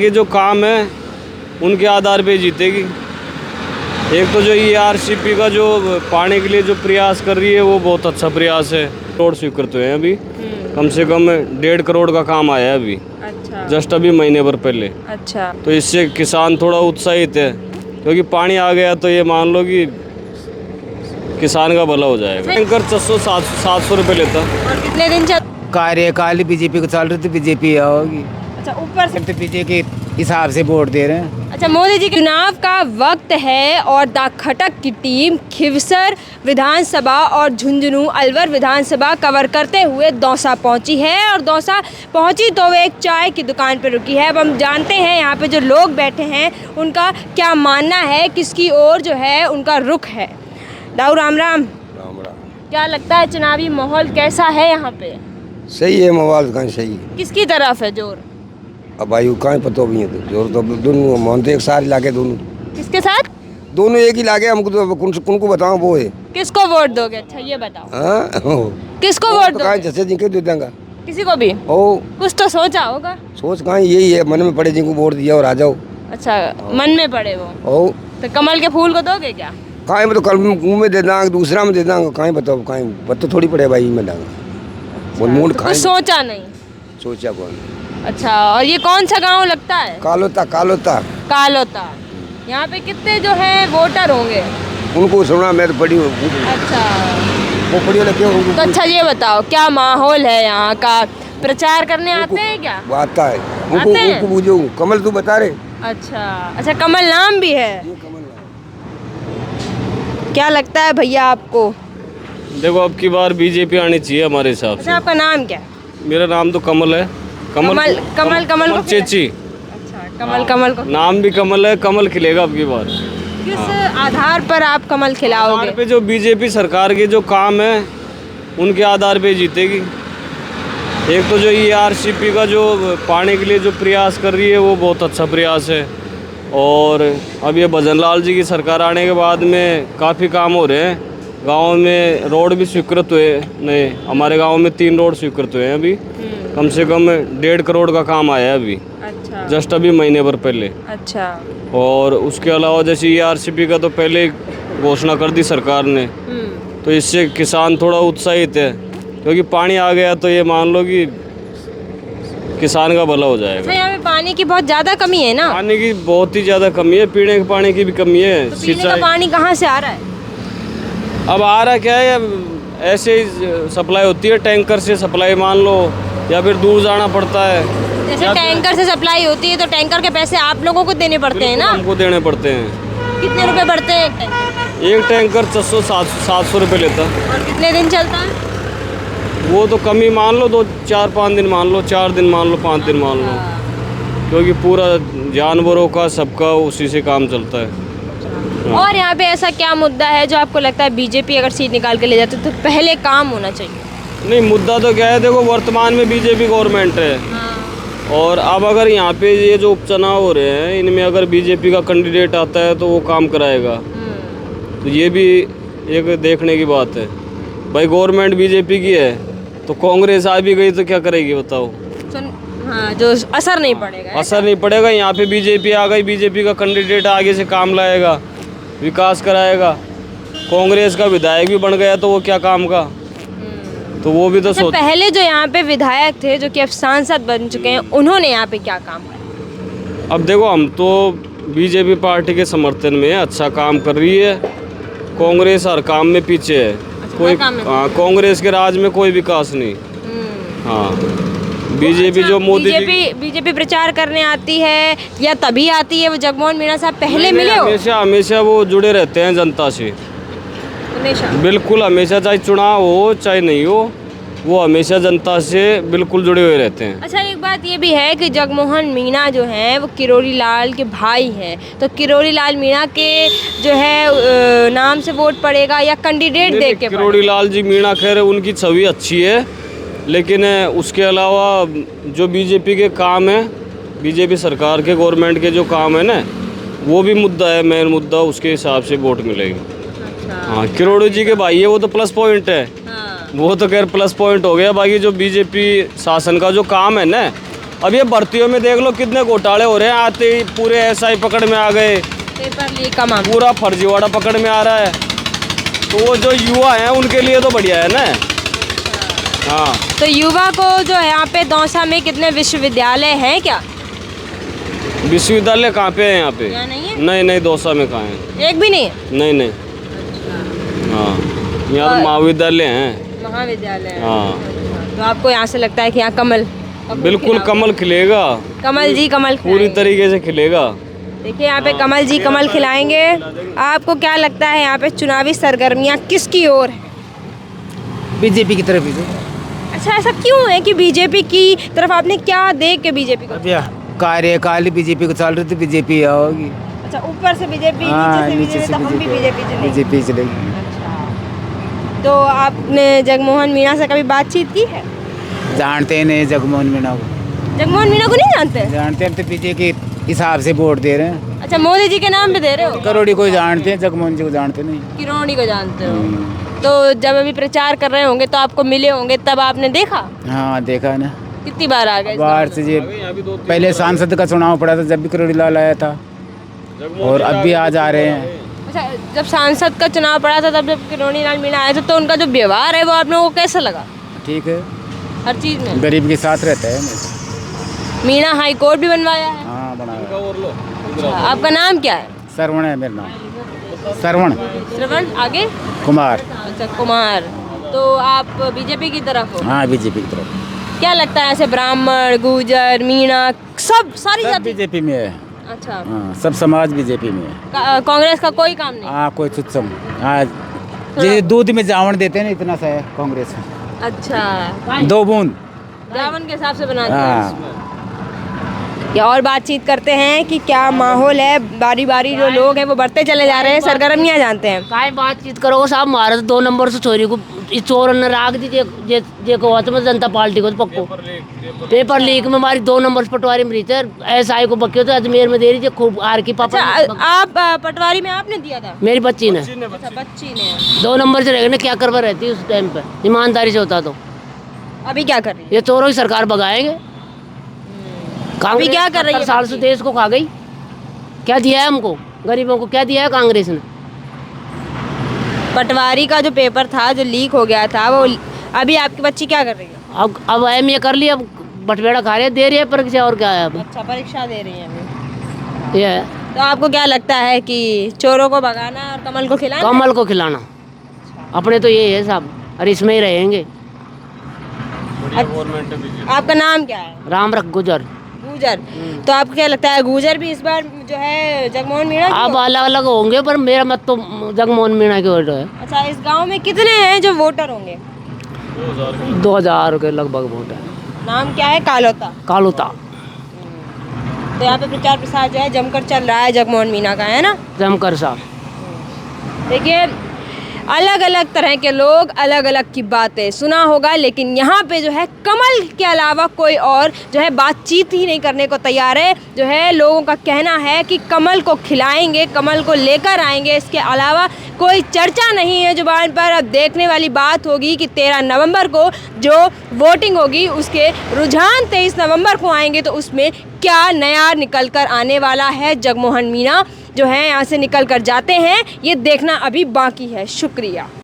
ये जो काम है उनके आधार पे जीतेगी। एक तो जो ERCP का जो पाने के लिए जो प्रयास कर रही है वो बहुत अच्छा प्रयास है। रोड स्वीकृत हुए हैं अभी, कम से कम 1.5 करोड़ का काम आया है अभी। अच्छा। जस्ट अभी महीने भर पहले। अच्छा। तो इससे किसान थोड़ा उत्साहित है, क्योंकि पानी आ गया तो ये मान लो कि किसान का भला हो जाएगा। टैंकर 600-700 रुपये लेता। और कितने दिन चल कार्यकाल बीजेपी को चल रही थी, बीजेपी आओगी। अच्छा, ऊपर से तो बीजेपी के हिसाब से वोट दे रहे हैं। अच्छा, मोदी जी के चुनाव का वक्त है और दा खटक की टीम खिवसर विधानसभा और झुंझुनू अलवर विधानसभा कवर करते हुए दौसा पहुंची है। और दौसा पहुंची तो वे एक चाय की दुकान पर रुकी है। अब हम जानते हैं यहाँ पे जो लोग बैठे हैं उनका क्या मानना है, किसकी ओर जो है उनका रुख है। दाऊ राम राम। क्या लगता है चुनावी माहौल कैसा है यहाँ पे? सही है, माहौल कहाँ सही है। किसकी तरफ है जोर? अब भाई कहाँ पता भी है तो जोर तो दोनों मानते एक साथ लाके दोनों किसके साथ? दोनों एक ही लागे। हमको तो कौन को बताओ वो है। किसको वोट दोगे? अच्छा ये बताओ, हाँ किसको वोट कहाँ दोगे? जैसे जिनके दे देंगे। किसी को भी? ओ कुछ तो सोचा होगा। सोच कहाँ यही है, मन में पड़े जिनको वोट दिया और आ जाओ। अच्छा, मन में पड़े वो। ओ तो कमल के फूल को दोगे क्या? कहाँ मतलब कल मुँह में दे देंगे, दूसरा में दे देंगे। कहाँ बताओ, कहाँ पत्ता थोड़ी पड़े भाई में डांगा मूड कुछ खाए। सोचा नहीं। सोचा कौन? अच्छा, और ये कौन सा गांव लगता है? कालोता कालोता। कालोता। यहाँ पे कितने जो है वोटर होंगे? उनको सुना, मैं तो पढ़ी हूँ। अच्छा, वो पढ़ी वाला क्यों तो अच्छा ये बताओ क्या माहौल है यहाँ का? प्रचार करने आते हैं क्या? वो आता है आते उनको हैं? उनको पूछो। कमल तू बता रहे। अच्छा अच्छा, कमल नाम भी है। क्या लगता है भैया आपको? देखो अब की बार बीजेपी आनी चाहिए हमारे हिसाब अच्छा, से। आपका नाम क्या है? मेरा नाम तो कमल है। कमल को चेची। अच्छा, कमल को नाम भी कमल है, कमल खिलेगा अब की बार। किस आधार पर आप कमल खिलाओगे? आधार पे जो बीजेपी सरकार के जो काम है उनके आधार पे जीतेगी। एक तो जो ERCP का जो पाने के लिए जो प्रयास कर रही है वो बहुत अच्छा प्रयास है। और अब ये भजन लाल जी की सरकार आने के बाद में काफ़ी काम हो रहे हैं। गांव में रोड भी स्वीकृत हुए नए। हमारे गांव में 3 रोड स्वीकृत हुए हैं अभी, कम से कम 1.5 करोड़ का काम आया है अभी। अच्छा। जस्ट अभी महीने भर पहले। अच्छा। और उसके अलावा जैसे ERCP का तो पहले घोषणा कर दी सरकार ने, तो इससे किसान थोड़ा उत्साहित है, क्योंकि पानी आ गया तो ये मान लो कि किसान का भला हो अच्छा, जाएगा। यहाँ पे पानी की बहुत ज़्यादा कमी है ना? पानी की बहुत ही ज़्यादा कमी है, पीने के पानी की भी कमी है। तो पीने का पानी कहाँ से आ रहा है? अब आ रहा क्या है, ऐसे ही सप्लाई होती है, टैंकर से सप्लाई मान लो, या फिर दूर जाना पड़ता है। जैसे टैंकर से सप्लाई होती है तो टैंकर के पैसे आप लोगों को देने पड़ते हैं ना? हमको देने पड़ते हैं। कितने रुपए पड़ते हैं एक टैंकर? एक टैंकर 600-700 रुपये लेता है। और कितने दिन चलता है? वो तो कमी मान लो, 2-4-5 दिन मान लो, 4 दिन मान लो, 5 दिन मान लो, क्योंकि पूरा जानवरों का सबका उसी से काम चलता है। और यहाँ पे ऐसा क्या मुद्दा है जो आपको लगता है बीजेपी अगर सीट निकाल के ले जाते तो पहले काम होना चाहिए? नहीं, मुद्दा तो क्या है, देखो वर्तमान में बीजेपी गवर्नमेंट है। और अब अगर यहाँ पे ये जो उपचुनाव हो रहे हैं इनमें अगर बीजेपी का कैंडिडेट आता है तो वो काम कराएगा। तो ये भी एक देखने की बात है। भाई गवर्नमेंट बीजेपी की है तो कांग्रेस आ भी गई तो क्या करेगी बताओ? हाँ, जो असर नहीं पड़ेगा। असर नहीं पड़ेगा। यहाँ पे बीजेपी आ गई, बीजेपी का कैंडिडेट आगे से काम लाएगा, विकास कराएगा। कांग्रेस का विधायक भी बन गया तो वो क्या काम का? तो वो भी तो सोच। पहले जो यहाँ पे विधायक थे जो कि अब सांसद बन चुके हैं, उन्होंने यहाँ पे क्या काम किया? अब देखो हम तो बीजेपी पार्टी के समर्थन में अच्छा काम कर रही है। कांग्रेस हर काम में पीछे है। कोई कांग्रेस के राज में कोई विकास नहीं। हाँ, बीजेपी जो मोदी बीजेपी प्रचार करने आती है या तभी आती है? वो जगमोहन मीणा साहब पहले मिले हो? हमेशा वो जुड़े रहते हैं जनता से। हमेशा? बिल्कुल हमेशा, चाहे चुनाव हो चाहे नहीं हो, वो हमेशा जनता से बिल्कुल जुड़े हुए रहते हैं। अच्छा, एक बात ये भी है कि जगमोहन मीणा जो हैं वो किरोड़ी लाल के भाई हैं, तो किरोड़ी लाल मीणा के जो है नाम से वोट पड़ेगा या कैंडिडेट देख के? किरोड़ी लाल जी मीणा खैर उनकी छवि अच्छी है, लेकिन उसके अलावा जो बीजेपी के काम है, बीजेपी सरकार के गवर्नमेंट के जो काम है ना, वो भी मुद्दा है, मेन मुद्दा, उसके हिसाब से वोट मिलेगी। हाँ, किरोड़ी जी के भाई है, वो तो प्लस पॉइंट है। वो तो खैर प्लस पॉइंट हो गया। बाकी जो बीजेपी शासन का जो काम है ना, अब ये भर्तियों में देख लो कितने घोटाले हो रहे हैं, आते ही पूरे एसआई पकड़ में आ गए, पेपर लीक का मामला। पूरा फर्जीवाड़ा पकड़ में आ रहा है। तो वो जो युवा हैं उनके लिए तो बढ़िया है ना। हाँ, तो युवा को जो है यहाँ पे दौसा में कितने विश्वविद्यालय हैं क्या? विश्वविद्यालय कहाँ पे है यहाँ पे? यहाँ नहीं है? नहीं नहीं, दौसा में कहाँ है? एक भी नहीं है? नहीं नहीं। हाँ, यहाँ तो महाविद्यालय हैं। महाविद्यालय है। हाँ, तो आपको यहाँ से लगता है कि यहाँ कमल बिल्कुल कमल खिलेगा, कमल जी कमल पूरी खिलाएंगे। तरीके से खिलेगा। देखिए यहाँ पे कमल जी कमल खिलाएंगे। आपको क्या लगता है यहाँ पे चुनावी सरगर्मियाँ किसकी ओर है? बीजेपी की तरफ ही से। अच्छा, ऐसा क्यों है कि बीजेपी की तरफ आपने क्या देख के बीजेपी को? कार्यकाल बीजेपी को चल रही थी, बीजेपी आओगी। अच्छा, ऊपर से बीजेपी, हाँ, नीचे से बीजेपी, तो हम भी बीजेपी चलेंगे। बीजेपी चलेगी। अच्छा, तो आपने जगमोहन मीणा से कभी बातचीत की है? जानते ही नहीं जगमोहन मीणा को। जगमोहन मीणा को नहीं जानते? जानते हम तो बीजेपी के हिसाब से वोट दे रहे हैं। अच्छा, मोदी जी के नाम पे दे रहे हो? करोड़ी को जानते हैं, जगमोहन जी को जानते नहीं। किरोड़ी को जानते हो? तो जब अभी प्रचार कर रहे होंगे तो आपको मिले होंगे, तब आपने देखा? हाँ, देखा ना। कितनी बार आ गए? बाहर से ये पहले सांसद का चुनाव पड़ा था, जब भी करोड़ी लाल आया था, और अब भी आज आ रहे हैं। अच्छा, जब सांसद का चुनाव पड़ा था तब जब किरोड़ी लाल मीणा आए थे, तो उनका जो व्यवहार है वो आप लोगों को कैसा लगा? ठीक है, हर चीज में गरीब के साथ रहता है। मीणा हाई कोर्ट भी बनवाया है। हाँ, बनाया। अच्छा, आपका नाम क्या है? श्रवण है मेरा नाम, श्रवण श्रवण, आगे? कुमार। अच्छा, कुमार। तो आप बीजेपी की तरफ हो? हाँ, बीजेपी की तरफ। क्या लगता है ऐसे ब्राह्मण, गुर्जर, मीणा सब सारी सब जाति? बीजेपी में है। अच्छा, हाँ, सब समाज बीजेपी में है। कांग्रेस का कोई काम नहीं? हाँ, कोई तुच्छम। हाँ, जैसे दूध में जावन देते हैं ना, इतना सा है कांग्रेस में। अच्छा, 2 बूंद। जावन के हिसाब से बनाते हैं। हाँ, या और बातचीत करते हैं कि क्या माहौल है। बारी बारी जो लोग हैं वो बढ़ते चले जा रहे हैं, सरगर्मियाँ जानते हैं। काय बातचीत करो साहब, मारे तो 2 नंबर से छोरी को इस चोर ने राख दी। जे को होता मैं जनता पार्टी को तो पक्को पेपर लीक में हमारी 2 नंबर से पटवारी में रहते एसआई को बक्के तो अजमेर में दे रही थी खूब आर की पापा। अच्छा, आप पटवारी में आपने दिया था? मेरी बच्ची ने अच्छा, बच्ची ने। 2 नंबर से रहेगा, क्या करवा रहती है उस टाइम पे, ईमानदारी से होता तो। अभी क्या कर रही है? ये चोरों की सरकार भगाएंगे। अभी क्या कर रही है? 70 साल से देश को खा गई। क्या दिया है हमको, गरीबों को क्या दिया है कांग्रेस ने? पटवारी का जो पेपर था जो लीक हो गया था, वो अभी आपकी बच्ची क्या कर रही है? अब एम ये कर लिया, अब बटवेड़ा खा रही है, दे रही है परीक्षा, और क्या है अब अच्छा, परीक्षा दे रही है अभी। ये है। तो आपको क्या लगता है कि चोरों को भगाना और कमल को खिलाना? कमल को खिलाना अपने तो ये है साहब, और इसमें ही रहेंगे। आपका नाम क्या है? राम रख गुजर। गुजर। तो आपको क्या लगता है गुजर भी इस बार जो है जगमोहन मीणा की अब हो? अलग अलग होंगे, पर मेरा मत तो जगमोहन मीणा की ओर है। अच्छा, इस गांव में कितने हैं जो वोटर होंगे? 2000 के लगभग वोट है। नाम क्या है? कालोता। कालूता। तो यहाँ पे प्रचार प्रसार जो है जमकर चल रहा है जगमोहन मीणा का, है ना? जमकर साहब। देखिए, अलग अलग तरह के लोग, अलग अलग की बातें सुना होगा, लेकिन यहाँ पे जो है कमल के अलावा कोई और जो है बातचीत ही नहीं करने को तैयार है। जो है लोगों का कहना है कि कमल को खिलाएंगे, कमल को लेकर आएंगे, इसके अलावा कोई चर्चा नहीं है जुबान पर। अब देखने वाली बात होगी कि 13 नवंबर को जो वोटिंग होगी उसके रुझान 23 नवंबर को आएंगे, तो उसमें क्या नया निकल कर आने वाला है। जगमोहन मीणा जो है यहाँ से निकल कर जाते हैं, ये देखना अभी बाकी है। शुक्रिया।